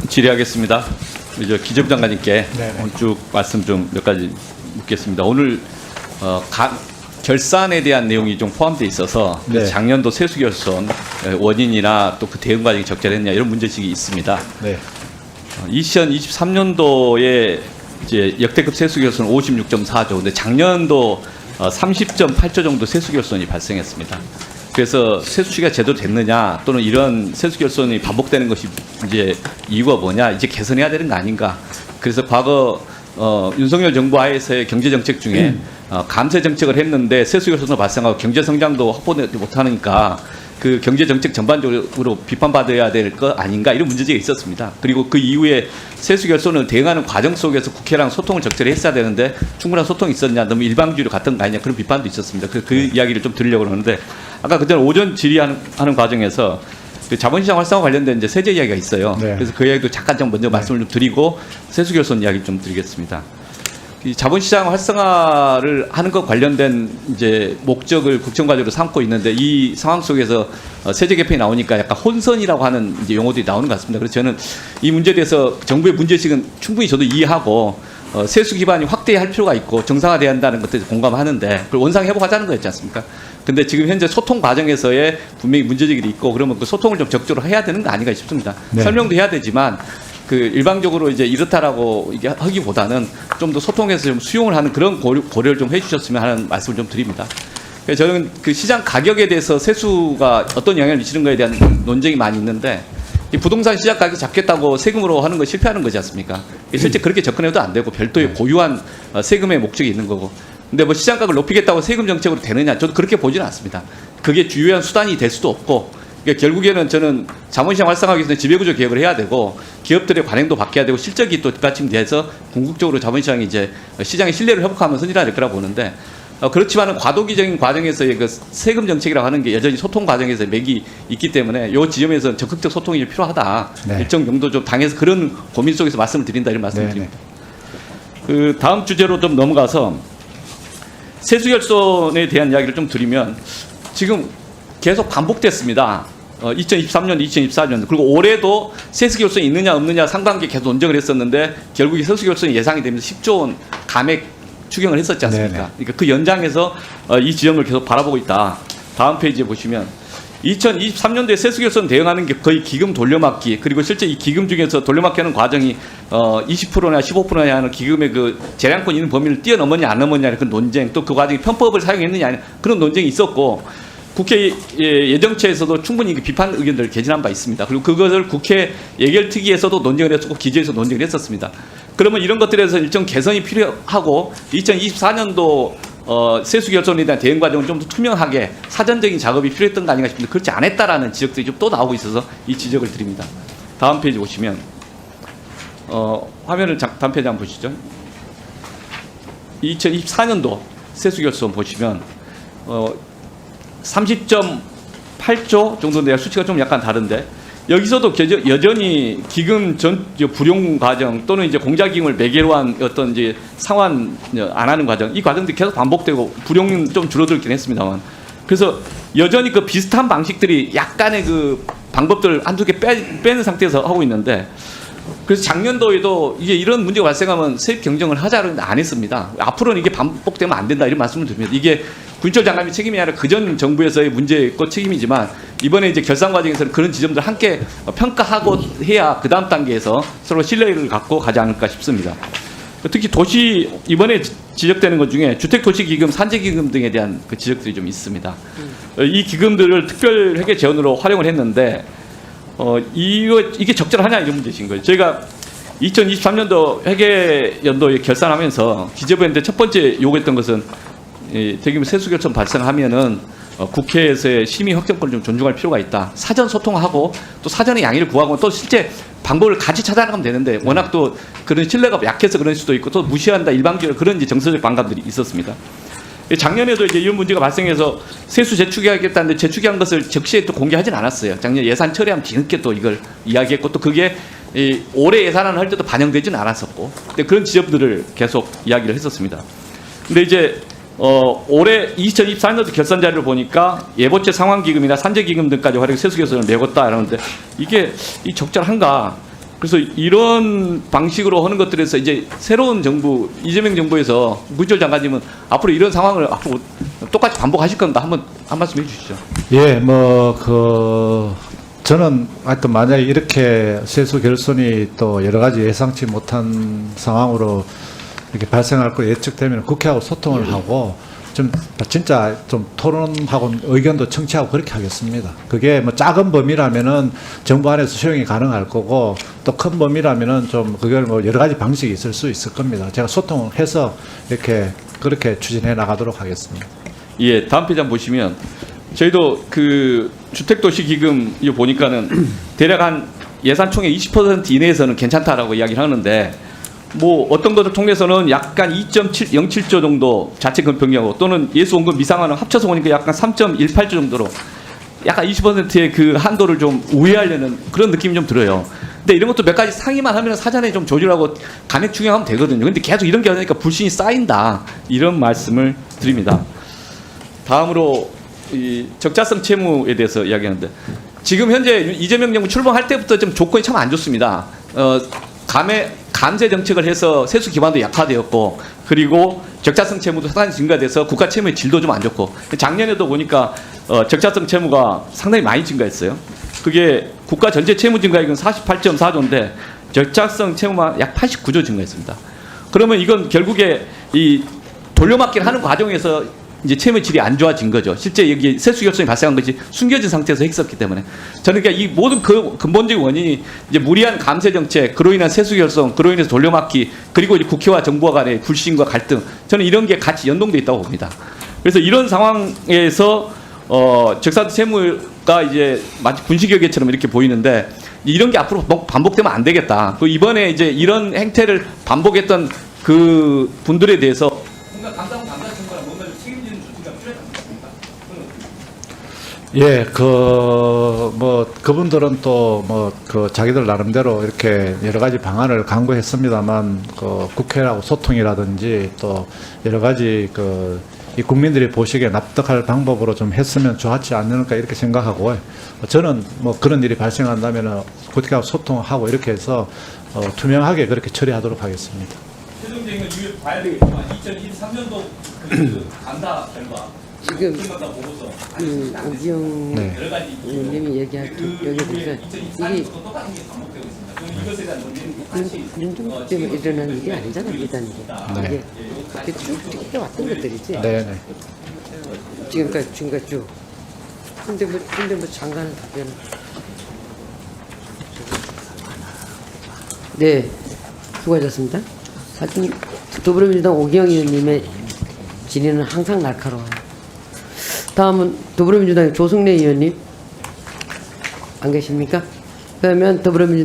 질의하겠습니다. 이제 기재부 장관님께 네네. 쭉 말씀 좀 몇 가지 묻겠습니다. 오늘 결산에 대한 내용이 좀 포함되어 있어서 네. 작년도 세수결손 원인이나 또 그 대응 과정이 적절했냐 이런 문제식이 있습니다. 네. 2023년도에 이제 역대급 세수결손 56.4조, 근데 작년도 30.8조 정도 세수결손이 발생했습니다. 그래서 세수치가 제대로 됐느냐 또는 이런 세수결손이 반복되는 것이 이제 이유가 뭐냐, 이제 개선해야 되는 거 아닌가. 그래서 과거 윤석열 정부 하에서의 경제 정책 중에 감세 정책을 했는데 세수결손도 발생하고 경제 성장도 확보되지 못하니까 그 경제 정책 전반적으로 비판받아야 될 거 아닌가, 이런 문제제기가 있었습니다. 그리고 그 이후에 세수결손을 대응하는 과정 속에서 국회랑 소통을 적절히 했어야 되는데 충분한 소통이 있었냐, 너무 일방주의로 갔던 거 아니냐, 그런 비판도 있었습니다. 그 이야기를 좀 드리려고 그러는데, 아까 그때는 오전 질의하는 과정에서 그 자본시장 활성화 관련된 이제 세제 이야기가 있어요. 네. 그래서 그 이야기도 잠깐 좀 먼저 말씀을 좀 드리고 세수결손 이야기 좀 드리겠습니다. 이 자본시장 활성화를 하는 것 관련된 이제 목적을 국정과제로 삼고 있는데, 이 상황 속에서 세제 개편이 나오니까 약간 혼선이라고 하는 이제 용어들이 나오는 것 같습니다. 그래서 저는 이 문제에 대해서 정부의 문제식은 충분히 저도 이해하고 세수 기반이 확대할 필요가 있고 정상화돼야 한다는 것들에 공감하는데, 그걸 원상 회복하자는 거였지 않습니까? 근데 지금 현재 소통 과정에서의 분명히 문제제기도 있고, 그러면 그 소통을 좀 적극적으로 해야 되는 거 아닌가 싶습니다. 네. 설명도 설명도 해야 되지만 그 일방적으로 이제 이렇다라고 이게 하기보다는 좀 더 소통해서 좀 수용을 하는 그런 고려를 좀 해주셨으면 하는 말씀을 좀 드립니다. 그래서 저는 그 시장 가격에 대해서 세수가 어떤 영향을 미치는 것에 대한 논쟁이 많이 있는데, 이 부동산 시장 가격 잡겠다고 세금으로 하는 거 실패하는 거지 않습니까? 실제 그렇게 접근해도 안 되고 별도의 고유한 세금의 목적이 있는 거고. 근데 뭐 시장 가격을 높이겠다고 세금 정책으로 되느냐, 저도 그렇게 보지는 않습니다. 그게 주요한 수단이 될 수도 없고, 그러니까 결국에는 저는 자본시장 활성화하기 위해서는 지배구조 개혁을 해야 되고, 기업들의 관행도 바뀌어야 되고, 실적이 또 뒷받침돼서 궁극적으로 자본시장이 이제 시장의 신뢰를 회복하면 선진화가 될 거라고 보는데, 그렇지만은 과도기적인 과정에서의 그 세금 정책이라고 하는 게 여전히 소통 과정에서 맥이 있기 때문에 이 지점에서 적극적 소통이 필요하다. 네. 일정 정도 좀 당해서 그런 고민 속에서 말씀을 드린다, 이런 말씀을 네, 드립니다. 그 다음 주제로 좀 넘어가서 세수결손에 대한 이야기를 좀 드리면, 지금 계속 반복됐습니다. 2023년, 2024년, 그리고 올해도 세수결손이 있느냐 없느냐 상반기에 계속 논쟁을 했었는데, 결국에 세수결손이 예상이 되면서 10조 원 감액 추경을 했었지 않습니까? 네네. 그러니까 그 연장에서 이 지점을 계속 바라보고 있다. 다음 페이지에 보시면 2023년도에 세수결손 대응하는 게 거의 기금 돌려막기, 그리고 실제 이 기금 중에서 돌려막기 하는 과정이 20%나 15%냐 하는 기금의 그 재량권 있는 범위를 뛰어넘었냐 안 넘었냐 그 논쟁, 또 그 과정에 편법을 사용했느냐 아니냐 그런 논쟁이 있었고, 국회 예정처에서도 충분히 그 비판 의견들을 개진한 바 있습니다. 그리고 그것을 국회 예결특위에서도 논쟁을 했었고, 기재에서 논쟁을 했었습니다. 그러면 이런 것들에 대해서 일정 개선이 필요하고, 2024년도 세수결손에 대한 대응 과정을 좀 더 투명하게 사전적인 작업이 필요했던 거 아닌가 싶은데, 그렇지 않았다라는 지적들이 좀 또 나오고 있어서 이 지적을 드립니다. 다음 페이지 보시면 화면을 다음 페이지 한번 보시죠. 2024년도 세수결손 보시면 30.8조 정도인데 수치가 좀 약간 다른데, 여기서도 여전히 기금 불용 과정 또는 이제 공자기금을 매개로 한 어떤 이제 상환 안 하는 과정, 이 과정들이 계속 반복되고 불용은 좀 줄어들긴 했습니다만, 그래서 여전히 그 비슷한 방식들이 약간의 그 방법들을 한두 개 빼는 상태에서 하고 있는데, 그래서 작년도에도 이게 이런 문제가 발생하면 세입 경정을 하자는 안 했습니다. 앞으로는 이게 반복되면 안 된다, 이런 말씀을 드립니다. 이게 군철 장관의 책임이 아니라 그전 정부에서의 문제였고 책임이지만, 이번에 이제 결산 과정에서는 그런 지점들 함께 평가하고 해야 그 다음 단계에서 서로 신뢰를 갖고 가지 않을까 싶습니다. 특히 도시 이번에 지적되는 것 중에 주택도시기금, 산재기금 등에 대한 그 지적들이 좀 있습니다. 이 기금들을 특별회계 재원으로 활용을 했는데 이게 적절하냐, 이런 문제신 거예요. 저희가 2023년도 회계연도에 결산하면서 기재부한테 첫 번째 요구했던 것은 대규모 세수결손 발생하면은 국회에서의 심의 확정권을 좀 존중할 필요가 있다. 사전 소통하고 또 사전에 양해를 구하고 또 실제 방법을 같이 찾아나가면 되는데, 워낙 또 그런 신뢰가 약해서 그럴 수도 있고 또 무시한다, 일방적으로 그런 이제 정서적 반감들이 있었습니다. 작년에도 이제 이런 문제가 발생해서 세수 재추계하겠다는데 재추계한 것을 적시에 또 공개하진 않았어요. 작년 예산 처리하면 뒤늦게 또 이걸 이야기했고, 또 그게 올해 예산안을 할 때도 반영되지는 않았었고, 근데 그런 지점들을 계속 이야기를 했었습니다. 근데 이제 올해 2024년도 결산 자료를 보니까 예보채 상환기금이나 산재기금 등까지 활용 세수결손을 메웠다 이러는데, 이게 적절한가? 그래서 이런 방식으로 하는 것들에서 이제 새로운 정부, 이재명 정부에서 문철 장관님은 앞으로 이런 상황을 앞으로 똑같이 반복하실 건가 한번 한 말씀 해주시죠. 예, 저는 하여튼 만약에 이렇게 세수 결손이 또 여러 가지 예상치 못한 상황으로 이렇게 발생할 거 예측되면 국회하고 소통을 하고 진짜 좀 토론하고 의견도 청취하고 그렇게 하겠습니다. 그게 뭐 작은 범위라면은 정부 안에서 수용이 가능할 거고 또 큰 범위라면은 좀 그걸 뭐 여러 가지 방식이 있을 수 있을 겁니다. 제가 소통을 해서 그렇게 추진해 나가도록 하겠습니다. 예, 다음 페이지 한번 보시면 저희도 그 주택도시기금 이거 보니까는 대략 한 예산총액 20% 이내에서는 괜찮다라고 이야기를 하는데 뭐 어떤 것을 통해서는 약간 2.07조 정도 자체 금평하고 또는 예수원금 미상환을 합쳐서 보니까 약간 3.18조 정도로 약간 20%의 그 한도를 좀 우회하려는 그런 느낌이 좀 들어요. 근데 이런 것도 몇 가지 상의만 하면 사전에 좀 조율하고 간획 충행하면 되거든요. 근데 계속 이런 게 하니까 불신이 쌓인다. 이런 말씀을 드립니다. 다음으로 이 적자성 채무에 대해서 이야기하는데 지금 현재 이재명 정부 출범할 때부터 좀 조건이 참 안 좋습니다. 감세 정책을 해서 세수 기반도 약화되었고 그리고 적자성 채무도 상당히 증가돼서 국가 채무의 질도 좀 안 좋고 작년에도 보니까 적자성 채무가 상당히 많이 증가했어요. 그게 국가 전체 채무 증가액은 48.4조인데 적자성 채무만 약 89조 증가했습니다. 그러면 이건 결국에 이 돌려막기를 하는 과정에서 이제 채무의 질이 안 좋아진 거죠. 실제 여기 세수 결손이 발생한 것이 숨겨진 상태에서 했었기 때문에 저는 그러니까 이 모든 그 근본적인 원인이 이제 무리한 감세 정책, 그로 인한 세수 결손, 그로 인해서 돌려막기, 그리고 이제 국회와 정부와 간의 불신과 갈등, 저는 이런 게 같이 연동돼 있다고 봅니다. 그래서 이런 상황에서 적자 채무가 이제 마치 분식회계처럼 이렇게 보이는데 이런 게 앞으로 반복되면 안 되겠다. 그 이번에 이제 이런 행태를 반복했던 그 분들에 대해서 뭔가 감사청구나 뭔가 책임지는 조치가 필요하지 않습니까? 예, 그분들은 또 자기들 나름대로 이렇게 여러 가지 방안을 강구했습니다만, 국회하고 소통이라든지 또 여러 가지 이 국민들이 보시기에 납득할 방법으로 좀 했으면 좋았지 않을까 이렇게 생각하고, 저는 그런 일이 발생한다면 국회하고 소통하고 이렇게 해서 투명하게 그렇게 처리하도록 하겠습니다. 최종적인 이유 봐야 되겠지만 2023년도 그 감사 결과 지금 오기영 네. 의원님이 얘기할 여기 보면 이게 똑같은 게 반복되고 있습니다. 그럼 이것에 대한 논의는 민중 때문에 일어난 일이 아니잖아요, 일단 이게. 네. 이게 쭉 해왔던 것들이지. 네. 지금까지 쭉. 근데 뭐 장관은 답변은. 네, 수고하셨습니다. 하여튼 더불어민주당 오기영 의원님의 질의는 항상 날카로워요. 다음은 더불어민주당의 조승래 의원님 안 계십니까? 그러면 더불어민주당